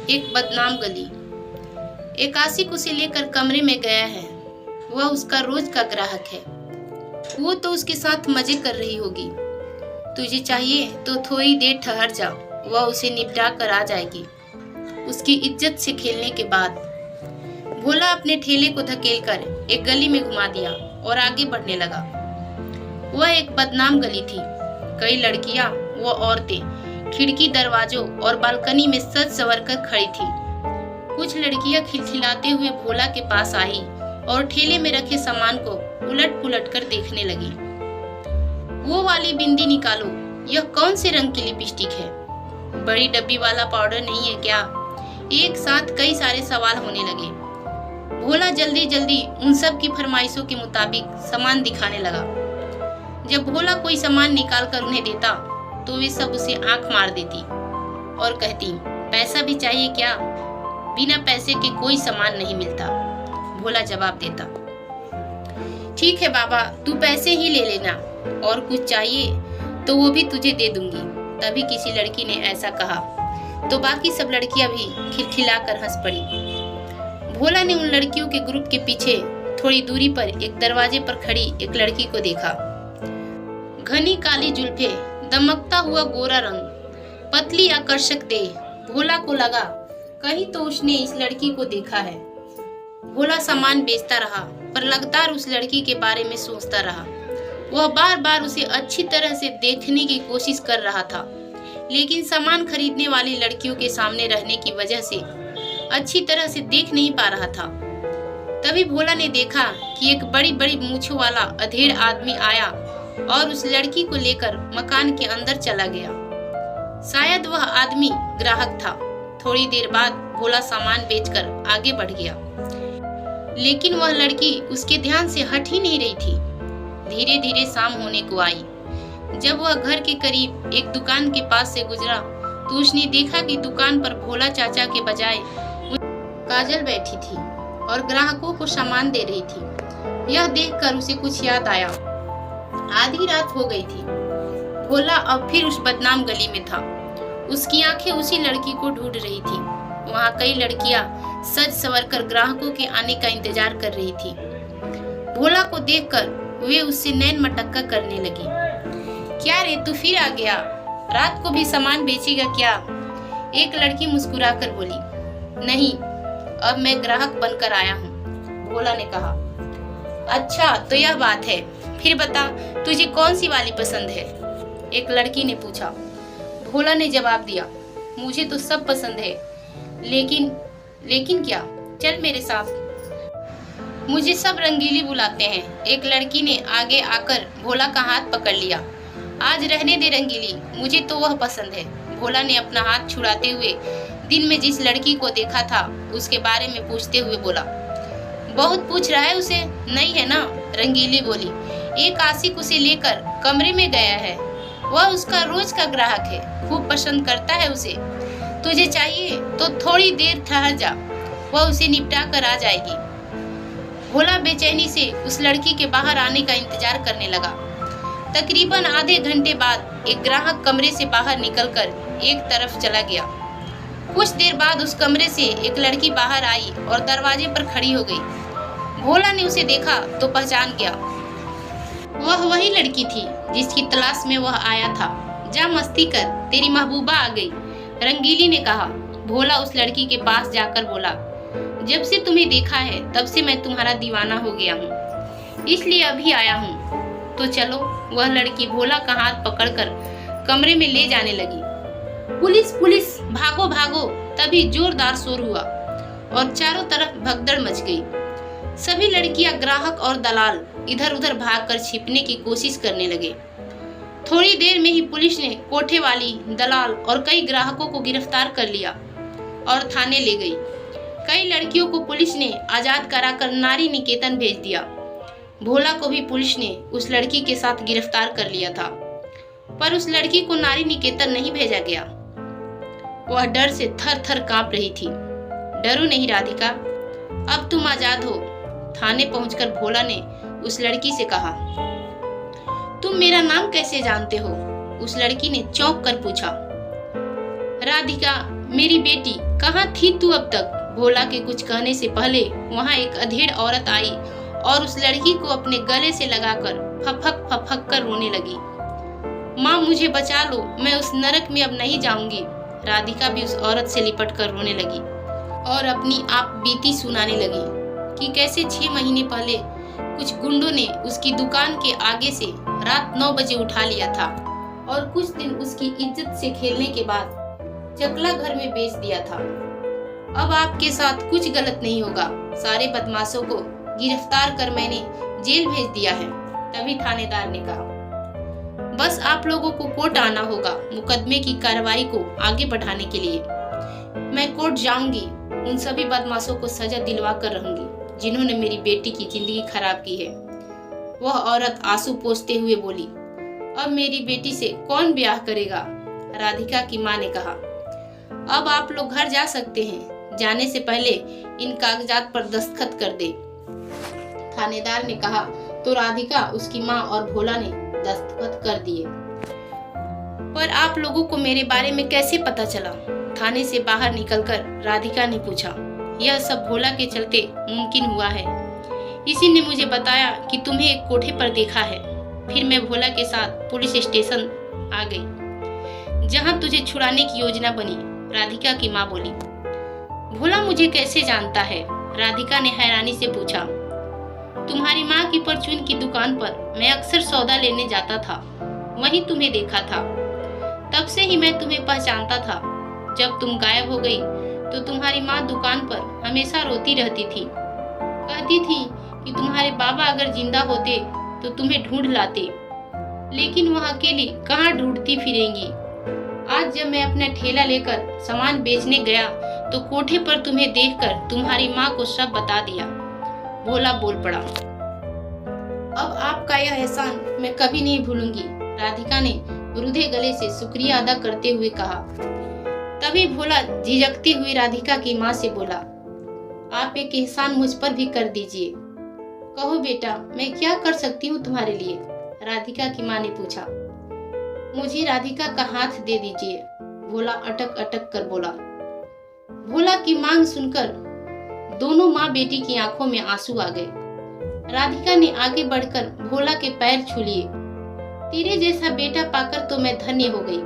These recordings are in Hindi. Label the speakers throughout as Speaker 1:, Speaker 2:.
Speaker 1: एक बदनाम गली। एक आशिक उसे लेकर कमरे में गया है। वह उसका रोज का ग्राहक है। वो तो उसके साथ मजे कर रही होगी। तुझे चाहिए तो थोड़ी देर ठहर जा, वह उसे निपटा कर आ जाएगी। उसकी इज्जत से खेलने के बाद भोला अपने ठेले को धकेलकर एक गली में घुमा दिया और आगे बढ़ने लगा। वह एक बदनाम गली थी। कई लड़कियां व औरतें खिड़की, दरवाजों और बालकनी में सज संवर कर खड़ी थी। कुछ लड़कियां खिलखिलाते हुए भोला के पास आई और ठेले में रखे सामान को उलट पुलट कर देखने लगी। वो वाली बिंदी निकालो, यह कौन से रंग की लिपस्टिक है? बड़ी डब्बी वाला पाउडर नहीं है क्या? एक साथ कई सारे सवाल होने लगे। भोला जल्दी जल्दी उन सब की फरमाइशों के मुताबिक सामान दिखाने लगा। जब भोला कोई सामान निकाल कर उन्हें देता तो वे सब उसे आंख मार देती और कहती, पैसा भी चाहिए क्या? बिना पैसे के कोई सामान नहीं मिलता। भोला जवाब देता, ठीक है बाबा, तू पैसे ही ले लेना, और कुछ चाहिए तो वो भी तुझे दे दूंगी। तभी किसी लड़की ने ऐसा कहा तो बाकी सब लड़कियां भी खिलखिलाकर हंस पड़ी। भोला ने उन लड़कियों के ग्रुप के पीछे थोड़ी दूरी पर एक दरवाजे पर खड़ी एक लड़की को देखा। घनी काली जुल्फे, दमकता हुआ गोरा रंग, पतली आकर्षक देह। भोला को लगा कहीं तो उसने इस लड़की को देखा है। भोला सामान बेचता रहा पर लगातार उस लड़की के बारे में सोचता रहा। वह बार बार उसे अच्छी तरह से देखने की कोशिश कर रहा था, लेकिन सामान खरीदने वाली लड़कियों के सामने रहने की वजह से अच्छी तरह से देख नहीं पा रहा था। तभी भोला ने देखा कि एक बड़ी बड़ी मूंछों वाला अधेड़ आदमी आया और उस लड़की को लेकर मकान के अंदर चला गया। शायद वह आदमी ग्राहक था। थोड़ी देर बाद भोला सामान बेचकर आगे बढ़ गया, लेकिन वह लड़की उसके ध्यान से हट ही नहीं रही थी। धीरे धीरे शाम होने को आई। जब वह घर के करीब एक दुकान के पास से गुजरा तो उसने देखा कि दुकान पर भोला चाचा के बजाय काजल बैठी थी और ग्राहकों को सामान दे रही थी। यह देखकर उसे कुछ याद आया। आधी रात हो गई थी। भोला अब फिर उस बदनाम गली में था। उसकी आंखें उसी लड़की को ढूंढ रही थी। वहाँ कई लड़कियां सज संवर कर ग्राहकों के आने का इंतजार कर रही थी। भोला को देखकर वे उससे नैन मटक्का करने लगी। क्या रे, तू फिर आ गया? रात को भी सामान बेचेगा क्या? एक लड़की मुस्कुराकर बोली। नहीं, अब मैं ग्राहक बनकर आया हूँ, भोला ने कहा। अच्छा तो यह बात है, फिर बता तुझे कौन सी वाली पसंद है? एक लड़की ने पूछा। भोला ने जवाब दिया, मुझे तो सब पसंद है, लेकिन क्या? चल मेरे साथ, मुझे सब रंगीली बुलाते हैं। एक लड़की ने आगे आकर भोला का हाथ पकड़ लिया। आज रहने दे रंगीली, मुझे तो वह पसंद है। भोला ने अपना हाथ छुड़ाते हुए दिन में जिस लड़की को देखा था उसके बारे में पूछते हुए बोला। बहुत पूछ रहा है उसे? नहीं है ना, रंगीली बोली। एक आशिक उसे लेकर कमरे में गया है। वह उसका रोज का ग्राहक है, खूब पसंद करता है उसे। तुझे चाहिए तो थोड़ी देर ठहर जा, वह उसे निपटा कर आ जाएगी। भोला बेचैनी से उस लड़की के बाहर आने का इंतजार करने लगा। तकरीबन आधे घंटे बाद एक ग्राहक कमरे से बाहर निकलकर एक तरफ चला गया। कुछ देर बाद उस कमरे से एक लड़की बाहर आई और दरवाजे पर खड़ी हो गई। भोला ने उसे देखा तो पहचान गया। वह वही लड़की थी जिसकी तलाश में वह आया था। जा मस्ती कर, तेरी महबूबा आ गई, रंगीली ने कहा। भोला उस लड़की के पास जाकर बोला, जब से तुम्हें देखा है तब से मैं तुम्हारा दीवाना हो गया हूँ, इसलिए अभी आया हूँ। तो चलो। वह लड़की भोला का हाथ पकड़कर कमरे में ले जाने लगी। पुलिस पुलिस, भागो भागो! तभी जोरदार शोर हुआ और चारों तरफ भगदड़ मच गई। सभी लड़कियां, ग्राहक और दलाल इधर उधर भागकर छिपने की कोशिश करने लगे। थोड़ी देर में ही पुलिस ने कोठे वाली, दलाल और कई ग्राहकों को गिरफ्तार कर लिया और थाने ले गई। कई लड़कियों को पुलिस ने आजाद कराकर नारी निकेतन भेज दिया। भोला को भी पुलिस ने उस लड़की के साथ गिरफ्तार कर लिया था, पर उस लड़की को नारी निकेतन नहीं भेजा गया। वह डर से थर थर कांप रही थी। डरो नहीं राधिका, अब तुम आजाद हो। थाने पहुंचकर भोला ने उस लड़की से कहा, तुम मेरा नाम कैसे जानते हो? उस लड़की ने चौंक कर पूछा। राधिका, मेरी बेटी, कहाँ थी तू अब तक? भोला के कुछ कहने से पहले वहाँ एक अधेड़ औरत आई और उस लड़की को अपने गले से लगाकर फफक फफक कर रोने लगी। माँ, मुझे बचा लो, मैं उस नरक में अब नहीं जाऊंगी। राधिका भी उस औरत से लिपट कर रोने लगी और अपनी आप बीती सुनाने लगी कि कैसे 6 महीने पहले कुछ गुंडों ने उसकी दुकान के आगे से रात 9 बजे उठा लिया था और कुछ दिन उसकी इज्जत से खेलने के बाद चकला घर में बेच दिया था। अब आपके साथ कुछ गलत नहीं होगा। सारे बदमाशों को गिरफ्तार कर मैंने जेल भेज दिया है। तभी थानेदार ने कहा, बस आप लोगों को कोर्ट आना होगा मुकदमे की कार्रवाई को आगे बढ़ाने के लिए। मैं कोर्ट जाऊंगी, उन सभी बदमाशों को सजा दिलवा कर रहूंगी जिन्होंने मेरी बेटी की जिंदगी खराब की है। वह औरत आंसू पोंछते हुए बोली, अब मेरी बेटी से कौन ब्याह करेगा? राधिका की मां ने कहा, अब आप लोग घर जा सकते हैं। जाने से पहले इन कागजात पर दस्तखत कर दे। थानेदार ने कहा तो राधिका, उसकी मां और भोला ने दस्तखत कर दिए। पर आप लोगों को मेरे बारे में कैसे पता चला? थाने से बाहर निकलकर राधिका ने पूछा। यह सब भोला के चलते मुमकिन हुआ है। इसी ने मुझे बताया कि तुम्हें एक कोठे पर देखा है। फिर मैं भोला के साथ पुलिस स्टेशन आ गई जहां तुझे छुड़ाने की योजना बनी। राधिका की मां बोली। भोला मुझे कैसे जानता है? राधिका ने हैरानी से पूछा। तुम्हारी माँ की परचून की दुकान पर मैं अक्सर सौदा लेने जाता था, वहीं तुम्हें देखा था। तब से ही मैं तुम्हें पहचानता था। जब तुम गायब हो गई तो तुम्हारी माँ दुकान पर हमेशा रोती रहती थी। कहती थी कि तुम्हारे बाबा अगर जिंदा होते तो तुम्हें ढूंढ लाते, लेकिन वह अकेली कहाँ ढूंढती फिरेंगी। आज जब मैं अपना ठेला लेकर सामान बेचने गया तो कोठे पर तुम्हें देखकर तुम्हारी माँ को सब बता दिया। भोला बोल पड़ा। अब आपका यह एहसान मैं कभी नहीं भूलूंगी। राधिका ने रुधे गले से शुक्रिया अदा करते हुए कहा। तभी भोला झिझकती हुई राधिका की माँ से बोला, आप एक एहसान मुझ पर भी कर दीजिए। कहो बेटा, मैं क्या कर सकती हूँ तुम्हारे लिए? राधिका की माँ ने पूछा। मुझे राधिका का हाथ दे दीजिए, भोला अटक अटक कर बोला। भोला की मांग सुनकर दोनों माँ बेटी की आंखों में आंसू आ गए। राधिका ने आगे बढ़कर भोला के पैर छू लिए। तेरे जैसा बेटा पाकर तो मैं धन्य हो गई,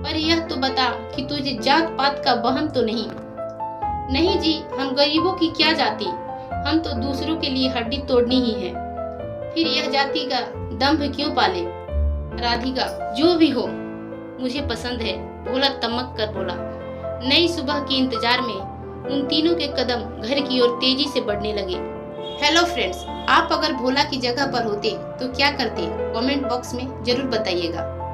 Speaker 1: पर यह तो बता कि तुझे जात पात का वहम तो नहीं? नहीं जी, हम गरीबों की क्या जाति, हम तो दूसरों के लिए हड्डी तोड़नी ही है। फिर यह जाति का दंभ क्यों पाले? राधिका, जो भी हो मुझे पसंद है, भोला तमक कर बोला। नई सुबह के इंतजार में उन तीनों के कदम घर की ओर तेजी से बढ़ने लगे। हेलो फ्रेंड्स, आप अगर भोला की जगह पर होते तो क्या करते? कमेंट बॉक्स में जरूर बताइएगा।